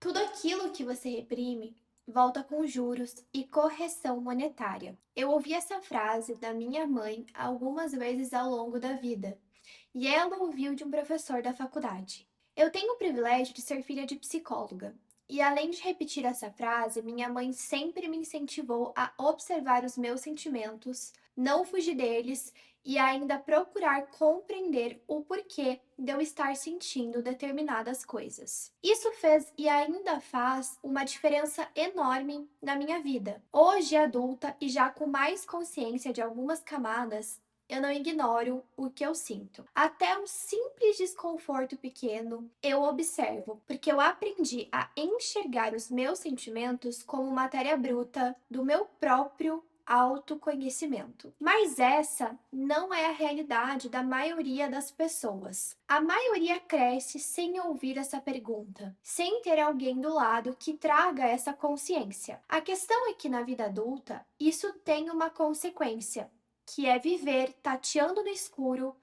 Tudo aquilo que você reprime volta com juros e correção monetária. Eu ouvi essa frase da minha mãe algumas vezes ao longo da vida, e ela ouviu de um professor da faculdade. Eu tenho o privilégio de ser filha de psicóloga, e além de repetir essa frase, minha mãe sempre me incentivou a observar os meus sentimentos, não fugir deles e ainda procurar compreender o porquê de eu estar sentindo determinadas coisas. Isso fez e ainda faz uma diferença enorme na minha vida. Hoje, adulta e já com mais consciência de algumas camadas, eu não ignoro o que eu sinto. Até um simples desconforto pequeno eu observo, porque eu aprendi a enxergar os meus sentimentos como matéria bruta do meu próprio autoconhecimento. Mas essa não é a realidade da maioria das pessoas. A maioria cresce sem ouvir essa pergunta, sem ter alguém do lado que traga essa consciência. A questão é que na vida adulta, isso tem uma consequência, que é viver tateando no escuro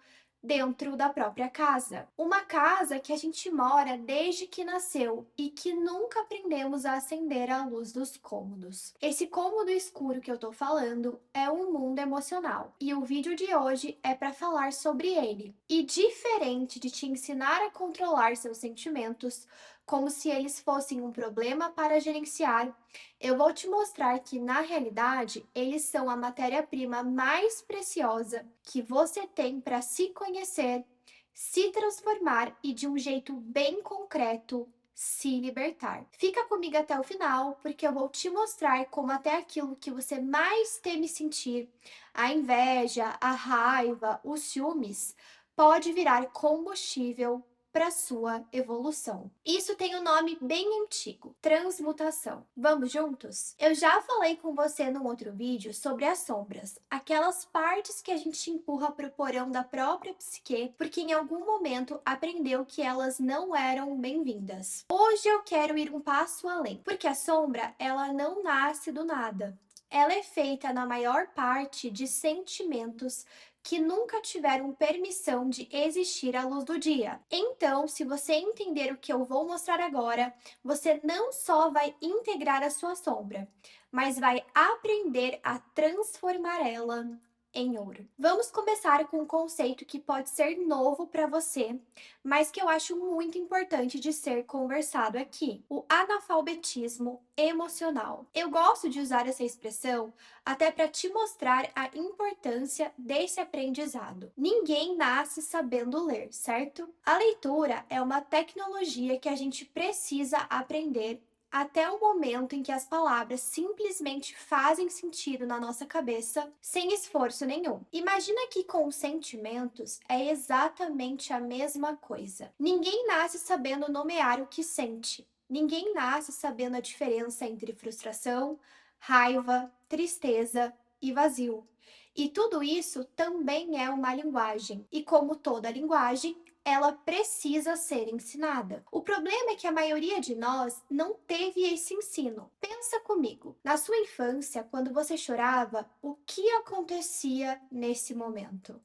dentro da própria casa. Uma casa que a gente mora desde que nasceu e que nunca aprendemos a acender a luz dos cômodos. Esse cômodo escuro que eu tô falando é um mundo emocional e o vídeo de hoje é para falar sobre ele. E diferente de te ensinar a controlar seus sentimentos, como se eles fossem um problema para gerenciar, eu vou te mostrar que, na realidade, eles são a matéria-prima mais preciosa que você tem para se conhecer, se transformar e, de um jeito bem concreto, se libertar. Fica comigo até o final, porque eu vou te mostrar como até aquilo que você mais teme sentir, a inveja, a raiva, os ciúmes, pode virar combustível para sua evolução. Isso tem um nome bem antigo: transmutação. Vamos juntos? Eu já falei com você num outro vídeo sobre as sombras, aquelas partes que a gente empurra para o porão da própria psique porque em algum momento aprendeu que elas não eram bem-vindas. Hoje eu quero ir um passo além, porque a sombra, ela não nasce do nada. Ela é feita na maior parte de sentimentos que nunca tiveram permissão de existir à luz do dia. Então, se você entender o que eu vou mostrar agora, você não só vai integrar a sua sombra, mas vai aprender a transformar ela em ouro. Vamos começar com um conceito que pode ser novo para você, mas que eu acho muito importante de ser conversado aqui: o analfabetismo emocional. Eu gosto de usar essa expressão até para te mostrar a importância desse aprendizado. Ninguém nasce sabendo ler, certo? A leitura é uma tecnologia que a gente precisa aprender até o momento em que as palavras simplesmente fazem sentido na nossa cabeça sem esforço nenhum. Imagina que com os sentimentos é exatamente a mesma coisa. Ninguém nasce sabendo nomear o que sente. Ninguém nasce sabendo a diferença entre frustração, raiva, tristeza e vazio. E tudo isso também é uma linguagem. E como toda linguagem, ela precisa ser ensinada. O problema é que a maioria de nós não teve esse ensino. Pensa comigo, na sua infância, quando você chorava, o que acontecia nesse momento?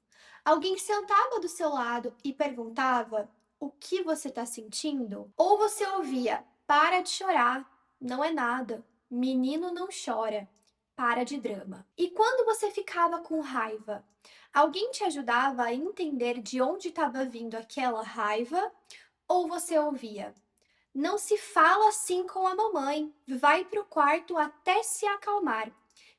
Alguém sentava do seu lado e perguntava: o que você está sentindo? Ou você ouvia: para de chorar, não é nada, menino não chora, para de drama. E quando você ficava com raiva, alguém te ajudava a entender de onde estava vindo aquela raiva? Ou você ouvia: não se fala assim com a mamãe, vai para o quarto até se acalmar.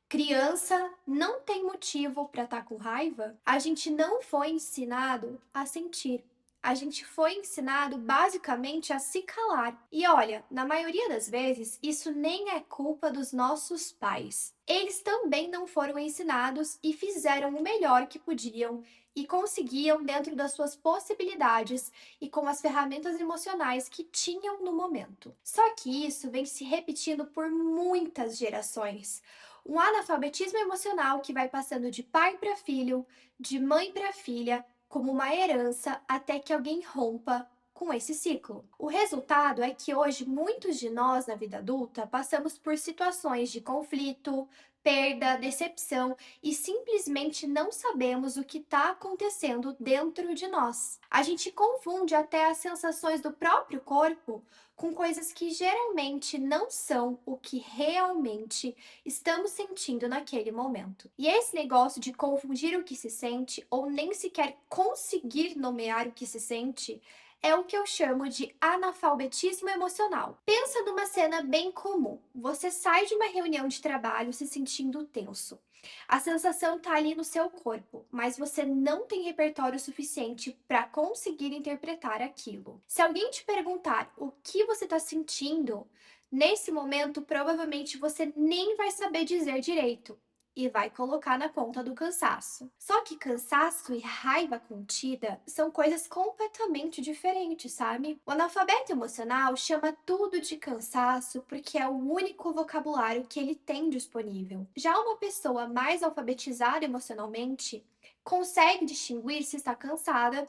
Criança não tem motivo para estar com raiva? A gente não foi ensinado a sentir. A gente foi ensinado basicamente a se calar. E olha, na maioria das vezes, isso nem é culpa dos nossos pais. Eles também não foram ensinados e fizeram o melhor que podiam e conseguiam dentro das suas possibilidades e com as ferramentas emocionais que tinham no momento. Só que isso vem se repetindo por muitas gerações. Um analfabetismo emocional que vai passando de pai para filho, de mãe para filha, como uma herança até que alguém rompa com esse ciclo. O resultado é que hoje muitos de nós na vida adulta passamos por situações de conflito, perda, decepção e simplesmente não sabemos o que está acontecendo dentro de nós. A gente confunde até as sensações do próprio corpo com coisas que geralmente não são o que realmente estamos sentindo naquele momento. E esse negócio de confundir o que se sente ou nem sequer conseguir nomear o que se sente é o que eu chamo de analfabetismo emocional. Pensa numa cena bem comum. Você sai de uma reunião de trabalho se sentindo tenso. A sensação está ali no seu corpo, mas você não tem repertório suficiente para conseguir interpretar aquilo. Se alguém te perguntar o que você está sentindo, nesse momento provavelmente você nem vai saber dizer direito e vai colocar na conta do cansaço. Só que cansaço e raiva contida são coisas completamente diferentes, sabe? O analfabeto emocional chama tudo de cansaço porque é o único vocabulário que ele tem disponível. Já uma pessoa mais alfabetizada emocionalmente consegue distinguir se está cansada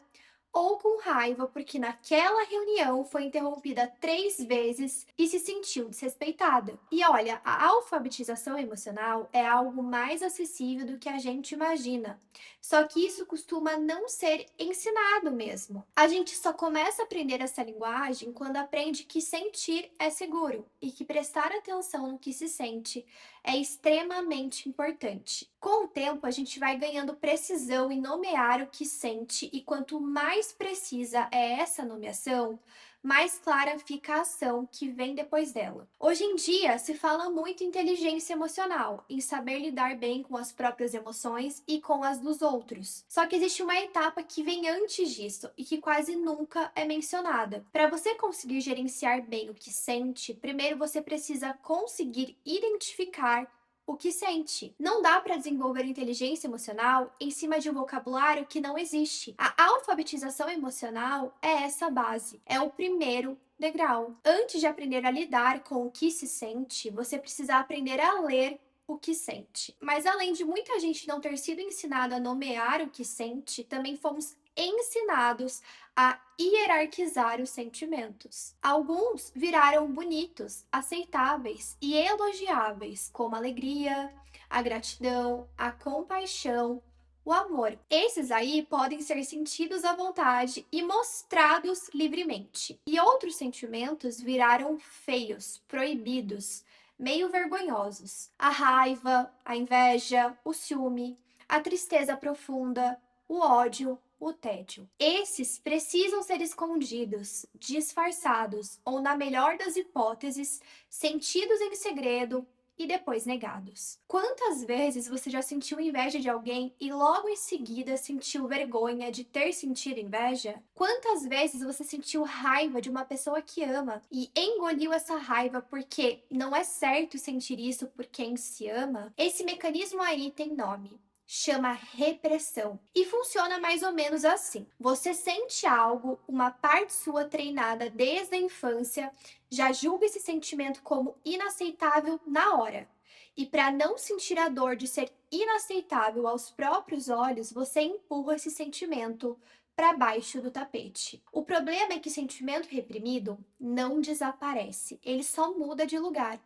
ou com raiva porque naquela reunião foi interrompida 3 vezes e se sentiu desrespeitada. E olha, a alfabetização emocional é algo mais acessível do que a gente imagina. Só que isso costuma não ser ensinado mesmo. A gente só começa a aprender essa linguagem quando aprende que sentir é seguro e que prestar atenção no que se sente é extremamente importante. Com o tempo, a gente vai ganhando precisão em nomear o que sente, e quanto mais precisa é essa nomeação, mais clara fica a ação que vem depois dela. Hoje em dia, se fala muito em inteligência emocional, em saber lidar bem com as próprias emoções e com as dos outros. Só que existe uma etapa que vem antes disso e que quase nunca é mencionada. Para você conseguir gerenciar bem o que sente, primeiro você precisa conseguir identificar o que sente. Não dá para desenvolver inteligência emocional em cima de um vocabulário que não existe. A alfabetização emocional é essa base, é o primeiro degrau. Antes de aprender a lidar com o que se sente, você precisa aprender a ler o que sente. Mas além de muita gente não ter sido ensinada a nomear o que sente, também fomos ensinados a hierarquizar os sentimentos. Alguns viraram bonitos, aceitáveis e elogiáveis, como a alegria, a gratidão, a compaixão, o amor. Esses aí podem ser sentidos à vontade e mostrados livremente. E outros sentimentos viraram feios, proibidos, meio vergonhosos. A raiva, a inveja, o ciúme, a tristeza profunda, o ódio, o tédio. Esses precisam ser escondidos, disfarçados ou, na melhor das hipóteses, sentidos em segredo e depois negados. Quantas vezes você já sentiu inveja de alguém e logo em seguida sentiu vergonha de ter sentido inveja? Quantas vezes você sentiu raiva de uma pessoa que ama e engoliu essa raiva porque não é certo sentir isso por quem se ama? Esse mecanismo aí tem nome. Chama repressão. E funciona mais ou menos assim. Você sente algo, uma parte sua treinada desde a infância já julga esse sentimento como inaceitável na hora. E para não sentir a dor de ser inaceitável aos próprios olhos, você empurra esse sentimento para baixo do tapete. O problema é que sentimento reprimido não desaparece, ele só muda de lugar.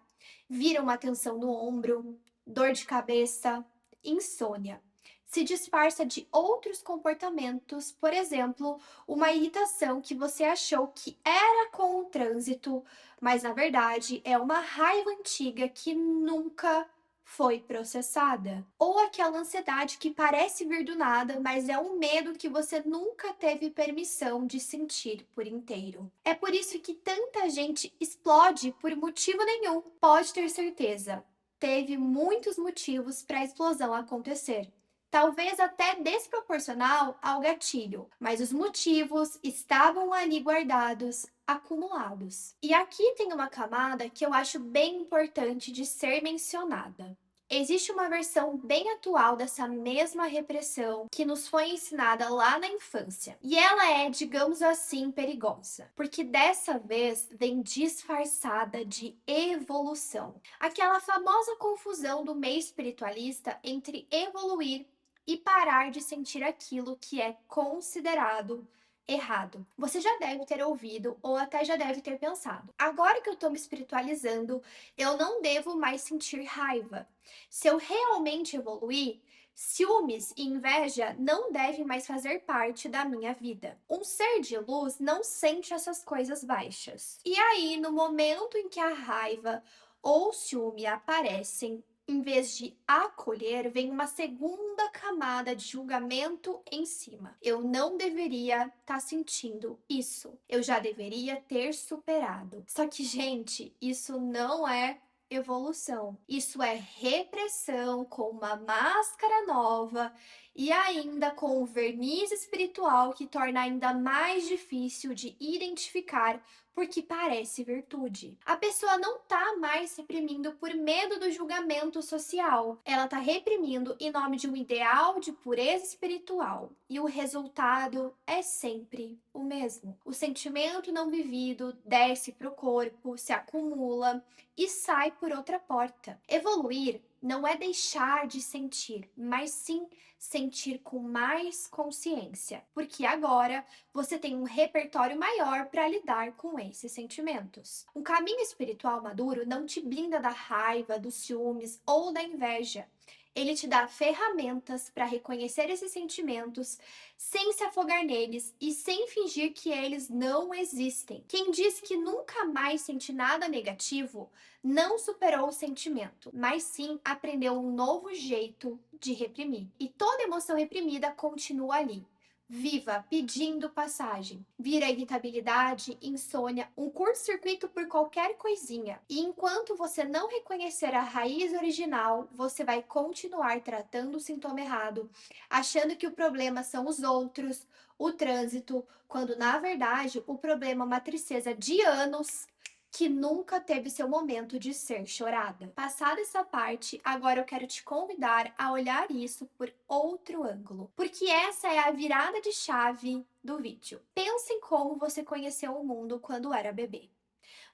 Vira uma tensão no ombro, dor de cabeça, insônia. Se disfarça de outros comportamentos, por exemplo, uma irritação que você achou que era com o trânsito, mas na verdade é uma raiva antiga que nunca foi processada. Ou aquela ansiedade que parece vir do nada, mas é um medo que você nunca teve permissão de sentir por inteiro. É por isso que tanta gente explode por motivo nenhum. Pode ter certeza, teve muitos motivos para a explosão acontecer. Talvez até desproporcional ao gatilho, mas os motivos estavam ali guardados, acumulados. E aqui tem uma camada que eu acho bem importante de ser mencionada. Existe uma versão bem atual dessa mesma repressão que nos foi ensinada lá na infância. E ela é, digamos assim, perigosa, porque dessa vez vem disfarçada de evolução. Aquela famosa confusão do meio espiritualista entre evoluir e parar de sentir aquilo que é considerado errado. Você já deve ter ouvido ou até já deve ter pensado: agora que eu estou me espiritualizando, eu não devo mais sentir raiva. Se eu realmente evoluir, Ciúmes e inveja não devem mais fazer parte da minha vida. Um ser de luz não sente essas coisas baixas. E aí, no momento em que a raiva ou o ciúme aparecem, em vez de acolher, vem uma segunda camada de julgamento em cima. Eu não deveria estar sentindo isso. Eu já deveria ter superado. Só que, gente, isso não é evolução. Isso é repressão com uma máscara nova e ainda com um verniz espiritual que torna ainda mais difícil de identificar porque parece virtude. A pessoa não tá mais reprimindo por medo do julgamento social. Ela tá reprimindo em nome de um ideal de pureza espiritual. E o resultado é sempre o mesmo. O sentimento não vivido desce pro corpo, se acumula e sai por outra porta. Evoluir não é deixar de sentir, mas sim sentir com mais consciência, porque agora você tem um repertório maior para lidar com esses sentimentos. Um caminho espiritual maduro não te blinda da raiva, dos ciúmes ou da inveja. Ele te dá ferramentas para reconhecer esses sentimentos sem se afogar neles e sem fingir que eles não existem. Quem diz que nunca mais sente nada negativo não superou o sentimento, mas sim aprendeu um novo jeito de reprimir. E toda emoção reprimida continua ali, viva, pedindo passagem. Vira irritabilidade, insônia, um curto-circuito por qualquer coisinha. E enquanto você não reconhecer a raiz original, você vai continuar tratando o sintoma errado, achando que o problema são os outros, o trânsito, quando na verdade o problema é uma tristeza de anos que nunca teve seu momento de ser chorada. Passada essa parte, agora eu quero te convidar a olhar isso por outro ângulo, porque essa é a virada de chave do vídeo. Pense em como você conheceu o mundo quando era bebê.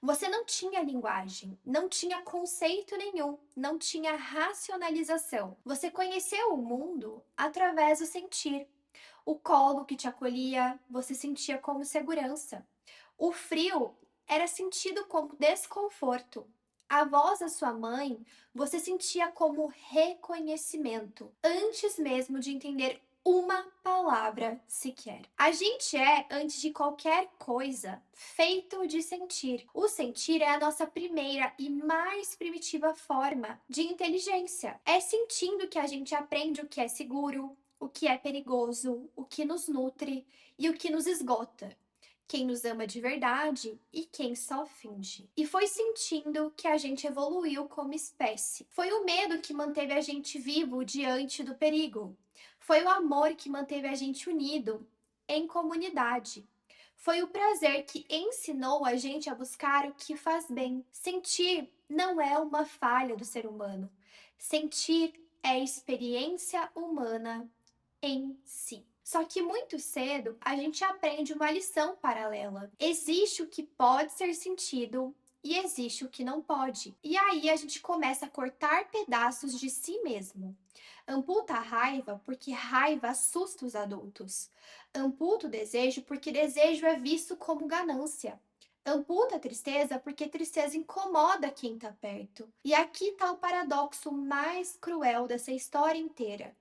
Você não tinha linguagem, não tinha conceito nenhum, não tinha racionalização. Você conheceu o mundo através do sentir. O colo que te acolhia, você sentia como segurança. O frio era sentido como desconforto. A voz da sua mãe você sentia como reconhecimento, antes mesmo de entender uma palavra sequer. A gente é, antes de qualquer coisa, feito de sentir. O sentir é a nossa primeira e mais primitiva forma de inteligência. É sentindo que a gente aprende o que é seguro, o que é perigoso, o que nos nutre e o que nos esgota. Quem nos ama de verdade e quem só finge. E foi sentindo que a gente evoluiu como espécie. Foi o medo que manteve a gente vivo diante do perigo. Foi o amor que manteve a gente unido em comunidade. Foi o prazer que ensinou a gente a buscar o que faz bem. Sentir não é uma falha do ser humano. Sentir é experiência humana em si. Só que muito cedo a gente aprende uma lição paralela. Existe o que pode ser sentido e existe o que não pode. E aí a gente começa a cortar pedaços de si mesmo. Amputa a raiva porque raiva assusta os adultos. Amputa o desejo porque desejo é visto como ganância. Amputa a tristeza porque tristeza incomoda quem está perto. E aqui está o paradoxo mais cruel dessa história inteira.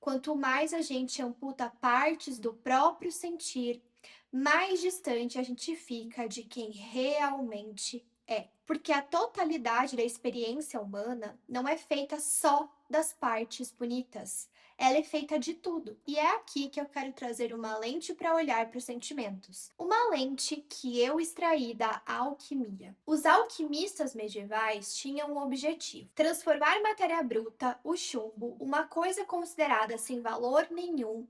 Quanto mais a gente amputa partes do próprio sentir, mais distante a gente fica de quem realmente é. Porque a totalidade da experiência humana não é feita só das partes bonitas. Ela é feita de tudo. E é aqui que eu quero trazer uma lente para olhar para os sentimentos. Uma lente que eu extraí da alquimia. Os alquimistas medievais tinham um objetivo: transformar matéria bruta, o chumbo, uma coisa considerada sem valor nenhum,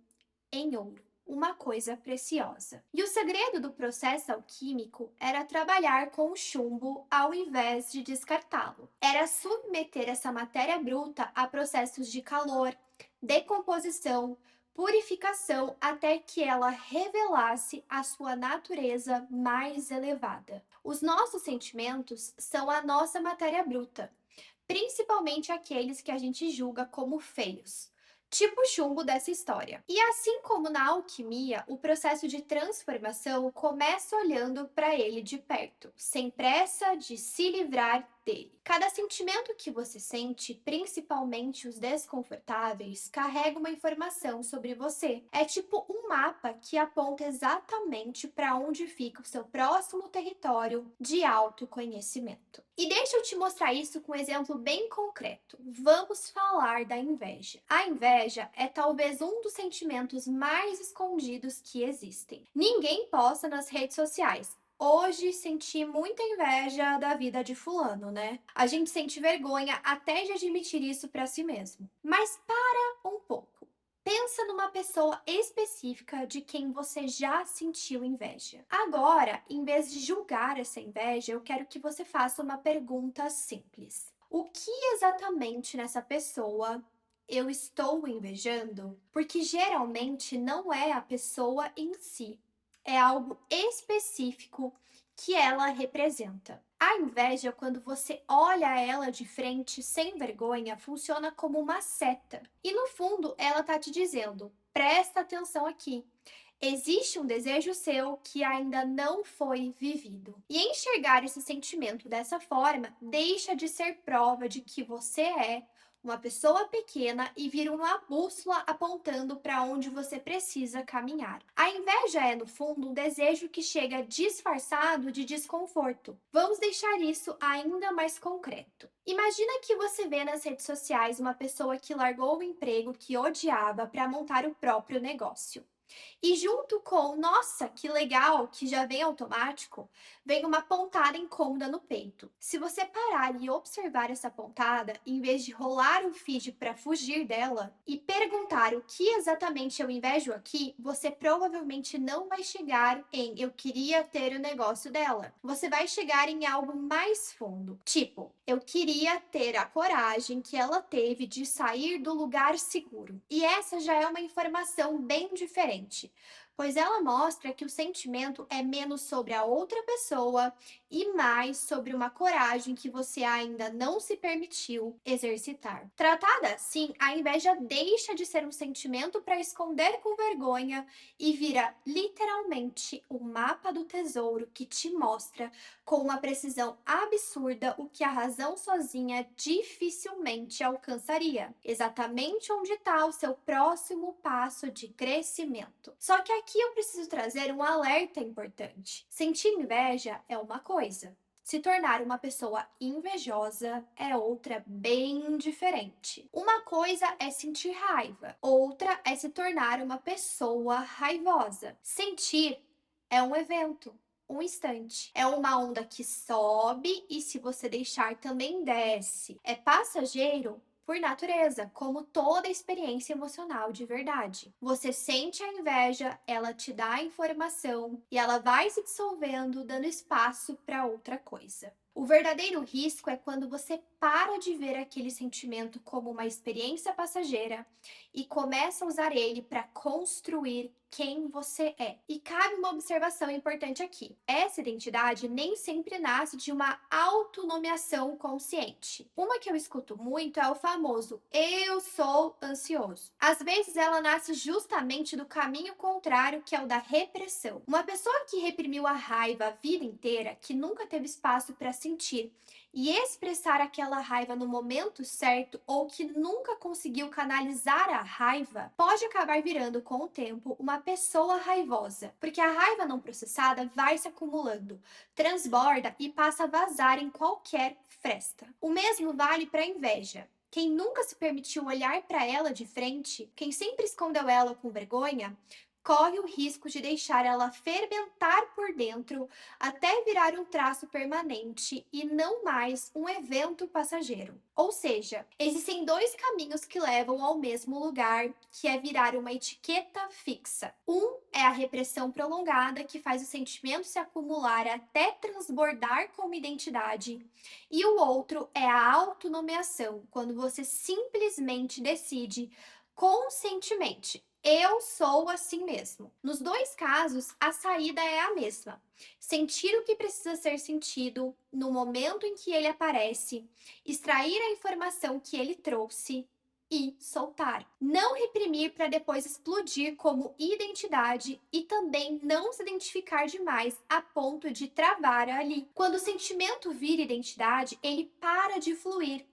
em ouro, uma coisa preciosa. E o segredo do processo alquímico era trabalhar com o chumbo ao invés de descartá-lo. Era submeter essa matéria bruta a processos de calor, decomposição, purificação até que ela revelasse a sua natureza mais elevada. Os nossos sentimentos são a nossa matéria bruta, principalmente aqueles que a gente julga como feios. Tipo o chumbo dessa história. E assim como na alquimia, o processo de transformação começa olhando para ele de perto, sem pressa de se livrar dele. Cada sentimento que você sente, principalmente os desconfortáveis, carrega uma informação sobre você. É tipo um mapa que aponta exatamente para onde fica o seu próximo território de autoconhecimento. E deixa eu te mostrar isso com um exemplo bem concreto. Vamos falar da inveja. A inveja é talvez um dos sentimentos mais escondidos que existem. Ninguém posta nas redes sociais: hoje senti muita inveja da vida de fulano, né? A gente sente vergonha até de admitir isso para si mesmo. Mas para um pouco. Pensa numa pessoa específica de quem você já sentiu inveja. Agora, em vez de julgar essa inveja, eu quero que você faça uma pergunta simples. O que exatamente nessa pessoa eu estou invejando? Porque geralmente não é a pessoa em si, é algo específico que ela representa. A inveja, quando você olha ela de frente sem vergonha, funciona como uma seta. E no fundo, ela está te dizendo: presta atenção aqui. Existe um desejo seu que ainda não foi vivido. E enxergar esse sentimento dessa forma deixa de ser prova de que você é uma pessoa pequena e vira uma bússola apontando para onde você precisa caminhar. A inveja é, no fundo, um desejo que chega disfarçado de desconforto. Vamos deixar isso ainda mais concreto. Imagina que você vê nas redes sociais uma pessoa que largou o emprego que odiava para montar o próprio negócio. E junto com nossa, que legal, que já vem automático, vem uma pontada incômoda no peito. Se você parar e observar essa pontada, em vez de rolar o feed para fugir dela e perguntar o que exatamente eu invejo aqui, você provavelmente não vai chegar em eu queria ter o negócio dela. Você vai chegar em algo mais fundo. Tipo, eu queria ter a coragem que ela teve de sair do lugar seguro. E essa já é uma informação bem diferente, pois ela mostra que o sentimento é menos sobre a outra pessoa e mais sobre uma coragem que você ainda não se permitiu exercitar. Tratada assim, a inveja deixa de ser um sentimento para esconder com vergonha e vira literalmente o mapa do tesouro que te mostra com uma precisão absurda o que a razão sozinha dificilmente alcançaria. Exatamente onde está o seu próximo passo de crescimento. Só que aqui eu preciso trazer um alerta importante. Sentir inveja é uma coisa. Se tornar uma pessoa invejosa é outra bem diferente. Uma coisa é sentir raiva, outra é se tornar uma pessoa raivosa. Sentir é um evento, um instante. É uma onda que sobe e, se você deixar, também desce. É passageiro por natureza, como toda experiência emocional de verdade. Você sente a inveja, ela te dá a informação e ela vai se dissolvendo, dando espaço para outra coisa. O verdadeiro risco é quando você para de ver aquele sentimento como uma experiência passageira e começa a usar ele para construir quem você é. E cabe uma observação importante aqui. Essa identidade nem sempre nasce de uma autonomeação consciente. Uma que eu escuto muito é o famoso "eu sou ansioso". Às vezes ela nasce justamente do caminho contrário, que é o da repressão. Uma pessoa que reprimiu a raiva a vida inteira, que nunca teve espaço para sentir e expressar aquela raiva no momento certo, ou que nunca conseguiu canalizar a raiva, pode acabar virando com o tempo uma pessoa raivosa, porque a raiva não processada vai se acumulando, transborda e passa a vazar em qualquer fresta. O mesmo vale para a inveja. Quem nunca se permitiu olhar para ela de frente, quem sempre escondeu ela com vergonha, corre o risco de deixar ela fermentar por dentro até virar um traço permanente e não mais um evento passageiro. Ou seja, existem dois caminhos que levam ao mesmo lugar, que é virar uma etiqueta fixa. Um é a repressão prolongada, que faz o sentimento se acumular até transbordar como identidade, e o outro é a autonomeação, quando você simplesmente decide conscientemente: eu sou assim mesmo. Nos dois casos, a saída é a mesma. Sentir o que precisa ser sentido no momento em que ele aparece, extrair a informação que ele trouxe e soltar. Não reprimir para depois explodir como identidade e também não se identificar demais a ponto de travar ali. Quando o sentimento vira identidade, ele para de fluir,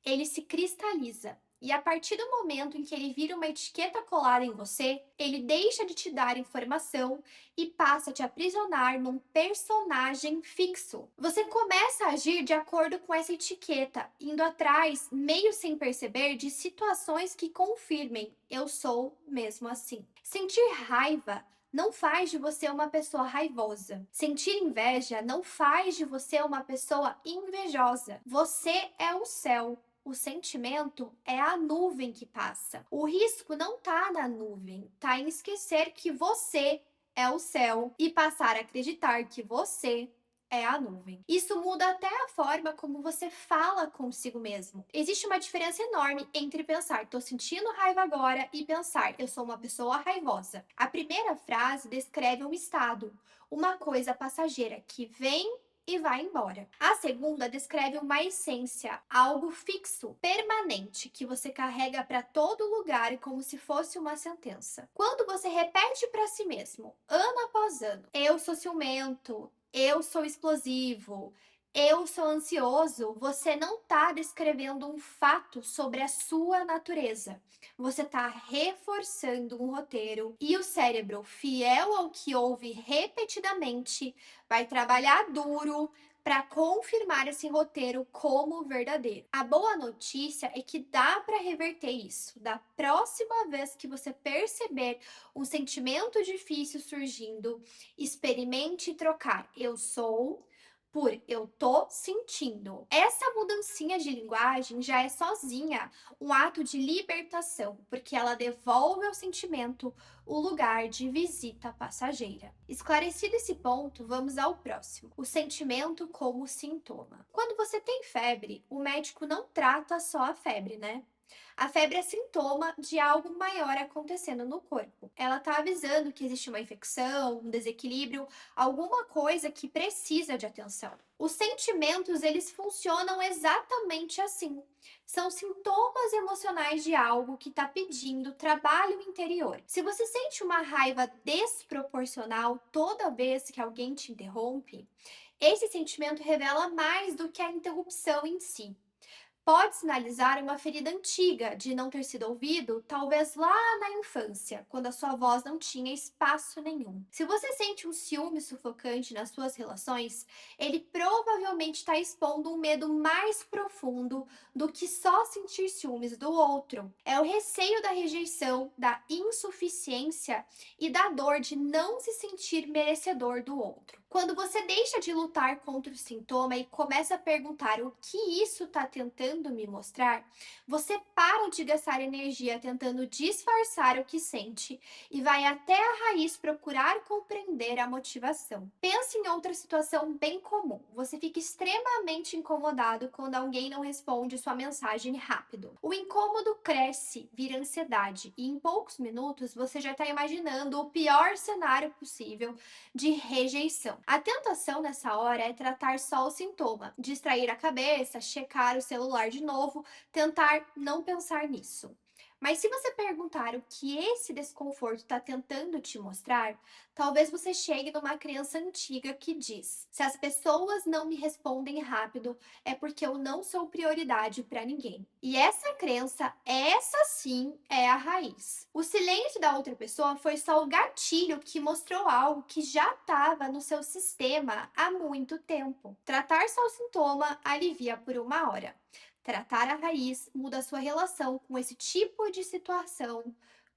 ele se cristaliza. E a partir do momento em que ele vira uma etiqueta colada em você, ele deixa de te dar informação e passa a te aprisionar num personagem fixo. Você começa a agir de acordo com essa etiqueta, indo atrás, meio sem perceber, de situações que confirmem eu sou mesmo assim. Sentir raiva não faz de você uma pessoa raivosa. Sentir inveja não faz de você uma pessoa invejosa. Você é o céu. O sentimento é a nuvem que passa. O risco não tá na nuvem, tá em esquecer que você é o céu e passar a acreditar que você é a nuvem. Isso muda até a forma como você fala consigo mesmo. Existe uma diferença enorme entre pensar, tô sentindo raiva agora, e pensar, eu sou uma pessoa raivosa. A primeira frase descreve um estado, uma coisa passageira que vem e vai embora. A segunda descreve uma essência, algo fixo, permanente, que você carrega para todo lugar como se fosse uma sentença. Quando você repete para si mesmo, ano após ano, eu sou ciumento, eu sou explosivo, eu sou ansioso, você não está descrevendo um fato sobre a sua natureza. Você está reforçando um roteiro e o cérebro, fiel ao que ouve repetidamente, vai trabalhar duro para confirmar esse roteiro como verdadeiro. A boa notícia é que dá para reverter isso. Da próxima vez que você perceber um sentimento difícil surgindo, experimente trocar eu sou por eu tô sentindo. Essa mudancinha de linguagem já é sozinha um ato de libertação, porque ela devolve ao sentimento o lugar de visita passageira. Esclarecido esse ponto, vamos ao próximo: o sentimento como sintoma. Quando você tem febre, o médico não trata só a febre, né? A febre é sintoma de algo maior acontecendo no corpo. Ela está avisando que existe uma infecção, um desequilíbrio, alguma coisa que precisa de atenção. Os sentimentos, eles funcionam exatamente assim. São sintomas emocionais de algo que está pedindo trabalho interior. Se você sente uma raiva desproporcional toda vez que alguém te interrompe, esse sentimento revela mais do que a interrupção em si. Pode sinalizar uma ferida antiga de não ter sido ouvido, talvez lá na infância, quando a sua voz não tinha espaço nenhum. Se você sente um ciúme sufocante nas suas relações, ele provavelmente está expondo um medo mais profundo do que só sentir ciúmes do outro. É o receio da rejeição, da insuficiência e da dor de não se sentir merecedor do outro. Quando você deixa de lutar contra o sintoma e começa a perguntar o que isso está tentando me mostrar, você para de gastar energia tentando disfarçar o que sente e vai até a raiz procurar compreender a motivação. Pense em outra situação bem comum. Você fica extremamente incomodado quando alguém não responde sua mensagem rápido. O incômodo cresce, vira ansiedade e em poucos minutos você já está imaginando o pior cenário possível de rejeição. A tentação nessa hora é tratar só o sintoma, distrair a cabeça, checar o celular de novo, tentar não pensar nisso. Mas se você perguntar o que esse desconforto está tentando te mostrar, talvez você chegue numa crença antiga que diz: se as pessoas não me respondem rápido, é porque eu não sou prioridade para ninguém. E essa crença, essa sim é a raiz. O silêncio da outra pessoa foi só o gatilho que mostrou algo que já estava no seu sistema há muito tempo. Tratar só o sintoma alivia por uma hora. Tratar a raiz muda a sua relação com esse tipo de situação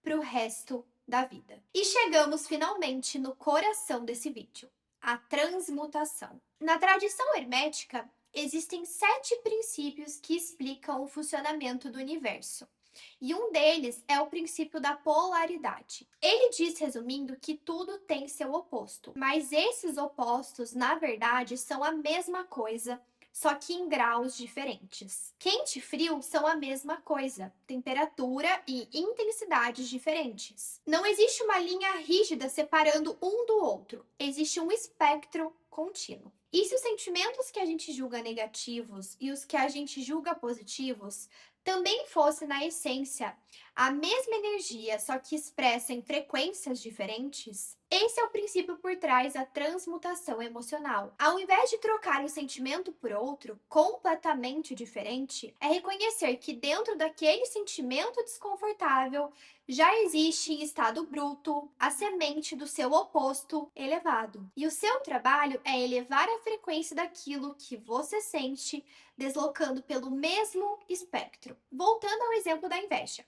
para o resto da vida. E chegamos finalmente no coração desse vídeo: a transmutação. Na tradição hermética, existem 7 princípios que explicam o funcionamento do universo. E um deles é o princípio da polaridade. Ele diz, resumindo, que tudo tem seu oposto, mas esses opostos, na verdade, são a mesma coisa, só que em graus diferentes. Quente e frio são a mesma coisa, temperatura e intensidades diferentes. Não existe uma linha rígida separando um do outro, existe um espectro contínuo. E se os sentimentos que a gente julga negativos e os que a gente julga positivos também fosse, na essência, a mesma energia, só que expressa em frequências diferentes? Esse é o princípio por trás da transmutação emocional. Ao invés de trocar um sentimento por outro, completamente diferente, é reconhecer que dentro daquele sentimento desconfortável já existe em estado bruto a semente do seu oposto elevado. E o seu trabalho é elevar a frequência daquilo que você sente, deslocando pelo mesmo espectro. Voltando ao exemplo da inveja.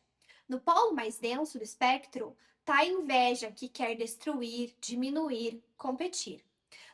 No polo mais denso do espectro está a inveja, que quer destruir, diminuir, competir.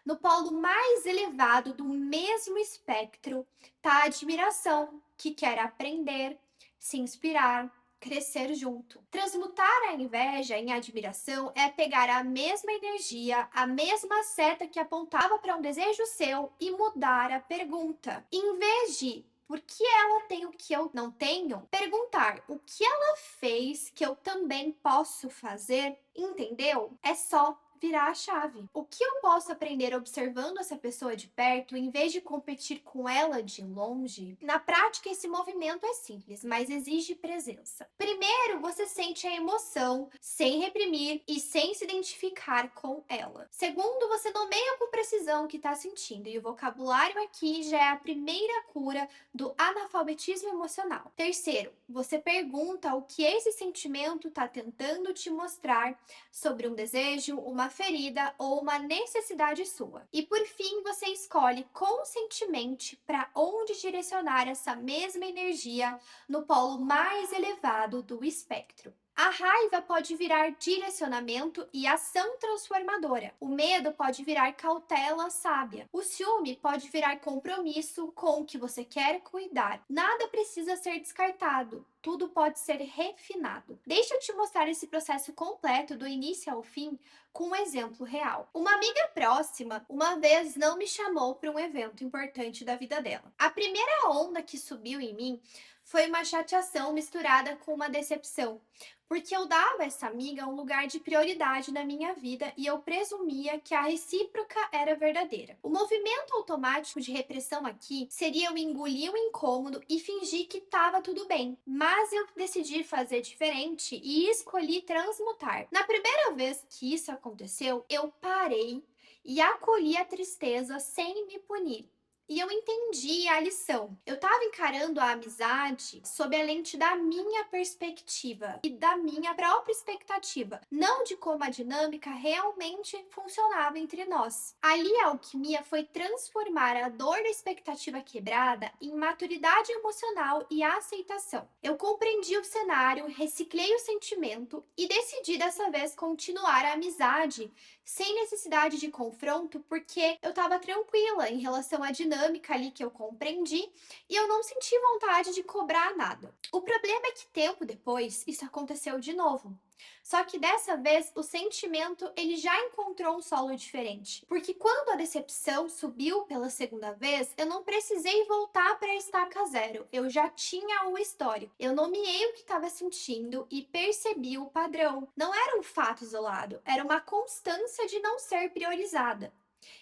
No polo mais elevado do mesmo espectro está a admiração, que quer aprender, se inspirar, crescer junto. Transmutar a inveja em admiração é pegar a mesma energia, a mesma seta que apontava para um desejo seu e mudar a pergunta. Em vez de por que ela tem o que eu não tenho? Perguntar o que ela fez que eu também posso fazer, entendeu? É só virar a chave. O que eu posso aprender observando essa pessoa de perto em vez de competir com ela de longe? Na prática, esse movimento é simples, mas exige presença. Primeiro, você sente a emoção sem reprimir e sem se identificar com ela. Segundo, você nomeia com precisão o que está sentindo, e o vocabulário aqui já é a primeira cura do analfabetismo emocional. Terceiro, você pergunta o que esse sentimento está tentando te mostrar sobre um desejo, uma ferida ou uma necessidade sua. E por fim, você escolhe conscientemente para onde direcionar essa mesma energia no polo mais elevado do espectro. A raiva pode virar direcionamento e ação transformadora. O medo pode virar cautela sábia. O ciúme pode virar compromisso com o que você quer cuidar. Nada precisa ser descartado. Tudo pode ser refinado. Deixa eu te mostrar esse processo completo do início ao fim com um exemplo real. Uma amiga próxima uma vez não me chamou para um evento importante da vida dela. A primeira onda que subiu em mim foi uma chateação misturada com uma decepção, porque eu dava a essa amiga um lugar de prioridade na minha vida e eu presumia que a recíproca era verdadeira. O movimento automático de repressão aqui seria eu engolir o incômodo e fingir que estava tudo bem, mas eu decidi fazer diferente e escolhi transmutar. Na primeira vez que isso aconteceu, eu parei e acolhi a tristeza sem me punir. E eu entendi a lição. Eu estava encarando a amizade sob a lente da minha perspectiva e da minha própria expectativa, não de como a dinâmica realmente funcionava entre nós. Ali a alquimia foi transformar a dor da expectativa quebrada em maturidade emocional e aceitação. Eu compreendi o cenário, reciclei o sentimento e decidi dessa vez continuar a amizade sem necessidade de confronto, porque eu estava tranquila em relação à dinâmica ali que eu compreendi e eu não senti vontade de cobrar nada. O problema é que tempo depois isso aconteceu de novo. Só que dessa vez o sentimento ele já encontrou um solo diferente, porque quando a decepção subiu pela segunda vez, eu não precisei voltar para a estaca zero. Eu já tinha o histórico. Eu nomeei o que estava sentindo e percebi o padrão. Não era um fato isolado, era uma constância de não ser priorizada.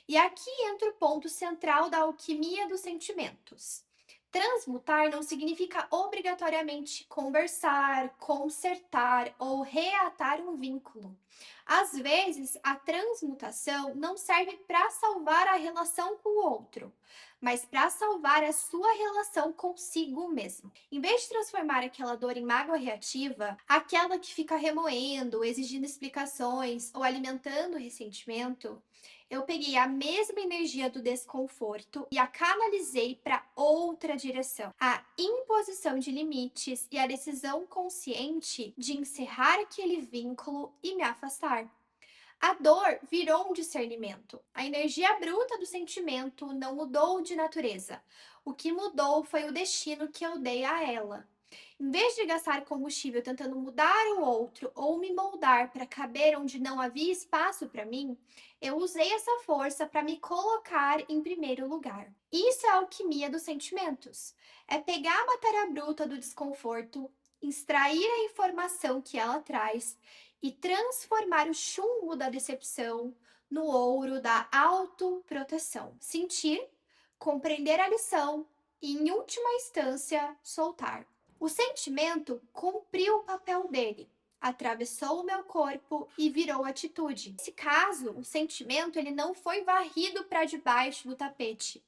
E aqui entra o ponto central da alquimia dos sentimentos. Transmutar não significa obrigatoriamente conversar, consertar ou reatar um vínculo. Às vezes, a transmutação não serve para salvar a relação com o outro, mas para salvar a sua relação consigo mesmo. Em vez de transformar aquela dor em mágoa reativa, aquela que fica remoendo, exigindo explicações ou alimentando o ressentimento, eu peguei a mesma energia do desconforto e a canalizei para outra direção. A imposição de limites e a decisão consciente de encerrar aquele vínculo e me afastar. A dor virou um discernimento. A energia bruta do sentimento não mudou de natureza. O que mudou foi o destino que eu dei a ela. Em vez de gastar combustível tentando mudar o outro ou me moldar para caber onde não havia espaço para mim, eu usei essa força para me colocar em primeiro lugar. Isso é a alquimia dos sentimentos. É pegar a matéria bruta do desconforto, extrair a informação que ela traz e transformar o chumbo da decepção no ouro da autoproteção. Sentir, compreender a lição e, em última instância, soltar. O sentimento cumpriu o papel dele, atravessou o meu corpo e virou atitude. Nesse caso, o sentimento ele não foi varrido para debaixo do tapete,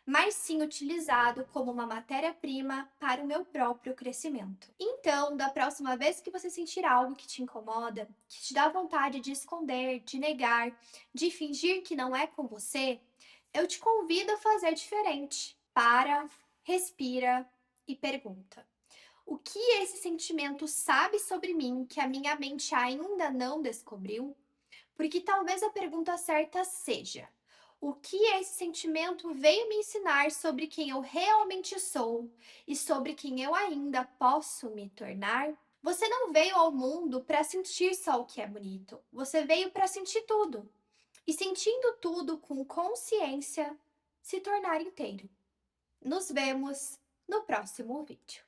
mas sim utilizado como uma matéria-prima para o meu próprio crescimento. Então, da próxima vez que você sentir algo que te incomoda, que te dá vontade de esconder, de negar, de fingir que não é com você, eu te convido a fazer diferente. Para, respira e pergunta: o que esse sentimento sabe sobre mim que a minha mente ainda não descobriu? Porque talvez a pergunta certa seja: o que esse sentimento veio me ensinar sobre quem eu realmente sou e sobre quem eu ainda posso me tornar? Você não veio ao mundo para sentir só o que é bonito, você veio para sentir tudo. E sentindo tudo com consciência, se tornar inteiro. Nos vemos no próximo vídeo.